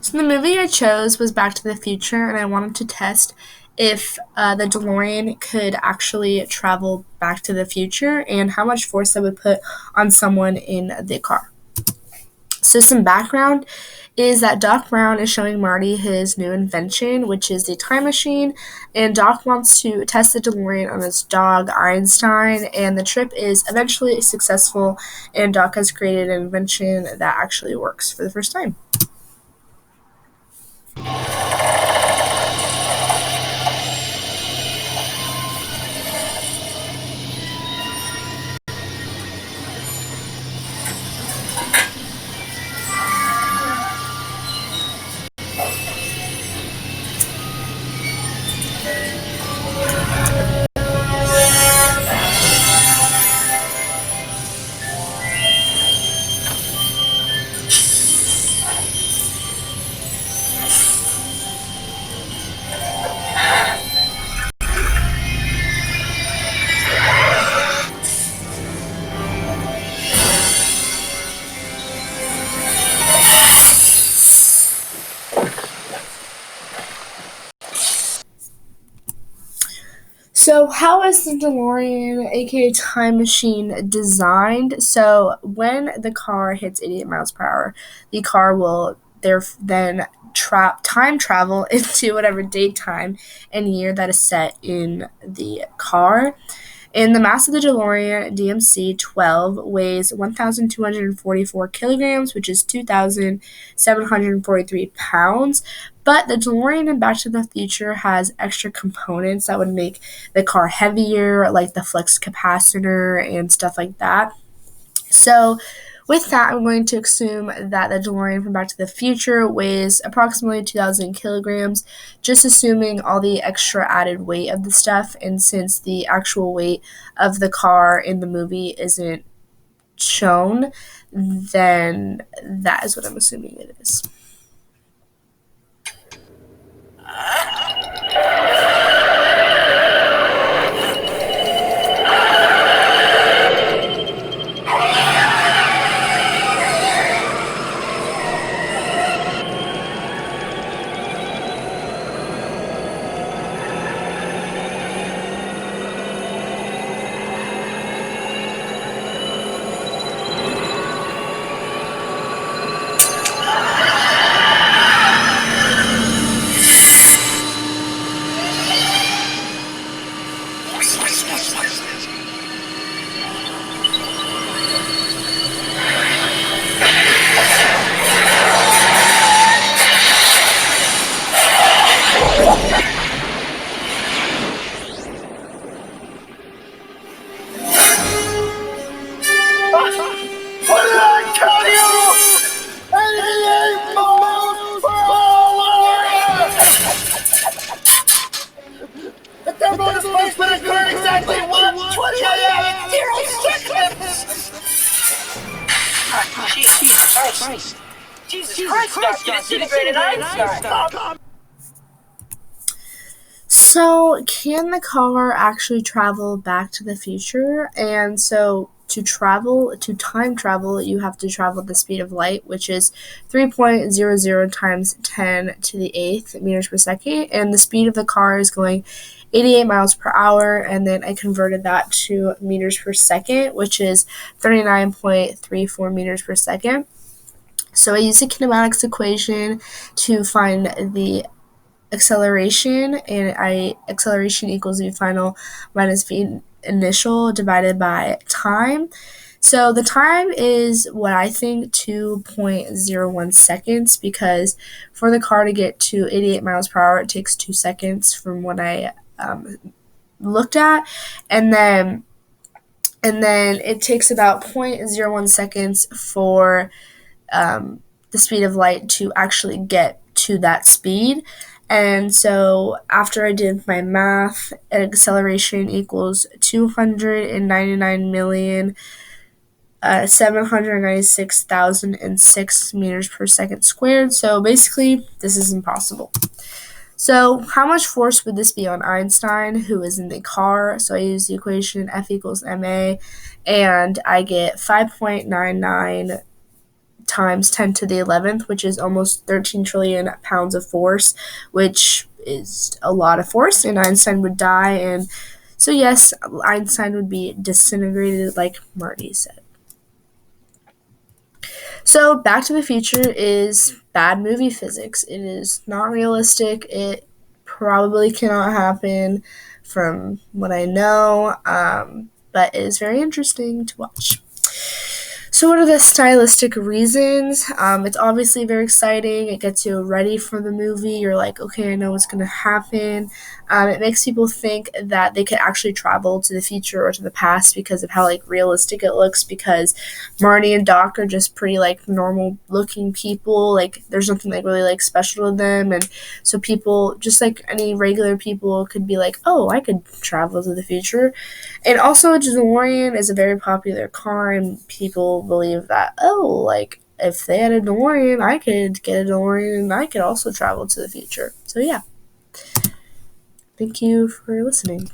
So the movie I chose was Back to the Future, and I wanted to test if the DeLorean could actually travel back to the future and how much force that would put on someone in the car. So some background is that Doc Brown is showing Marty his new invention, which is the time machine, and Doc wants to test the DeLorean on his dog, Einstein, and the trip is eventually successful, and Doc has created an invention that actually works for the first time. So, how is the DeLorean, aka time machine, designed? So, when the car hits 88 miles per hour, the car will then time travel into whatever date, time, and year that is set in the car. And the mass of the DeLorean DMC 12 weighs 1,244 kilograms, which is 2,743 pounds. But the DeLorean in Back to the Future has extra components that would make the car heavier, like the flex capacitor and stuff like that. So, with that, I'm going to assume that the DeLorean from Back to the Future weighs approximately 2,000 kilograms, just assuming all the extra added weight of the stuff. And since the actual weight of the car in the movie isn't shown, then that is what I'm assuming it is. What did I tell you? 88 miles per hour! The tempo is supposed to occur exactly 1:20 a.m. in 0 seconds! Jesus Christ, Doc, you disintegrated Einstein! So, can the car actually travel back to the future? And so, to time travel, you have to travel at the speed of light, which is 3.00 times 10 to the 8th meters per second. And the speed of the car is going 88 miles per hour. And then I converted that to meters per second, which is 39.34 meters per second. So, I used the kinematics equation to find the acceleration, and acceleration equals v final minus v initial divided by time. So the time is what I think 2.01 seconds, because for the car to get to 88 miles per hour, it takes 2 seconds from what I looked at, and then it takes about 0.01 seconds for the speed of light to actually get to that speed. And so after I did my math, acceleration equals 299,796,006 meters per second squared. So basically, this is impossible. So how much force would this be on Einstein, who is in the car? So I use the equation F equals ma, and I get 5.99 times 10 to the 11th, which is almost 13 trillion pounds of force, which is a lot of force, and Einstein would die. And so, yes, Einstein would be disintegrated, like Marty said. So, Back to the Future is bad movie physics. It is not realistic. It probably cannot happen from what I know, but it is very interesting to watch. So, what are the stylistic reasons? It's obviously very exciting. It gets you ready for the movie. You're like, okay, I know what's going to happen. It makes people think that they could actually travel to the future or to the past because of how like realistic it looks. Because Marty and Doc are just pretty like normal looking people. Like, there's nothing like really like special to them, and so people, just like any regular people, could be like, oh, I could travel to the future. And also, a DeLorean is a very popular car, and people believe that, oh, like, if they had a DeLorean, I could get a DeLorean and I could also travel to the future. So, yeah. Thank you for listening.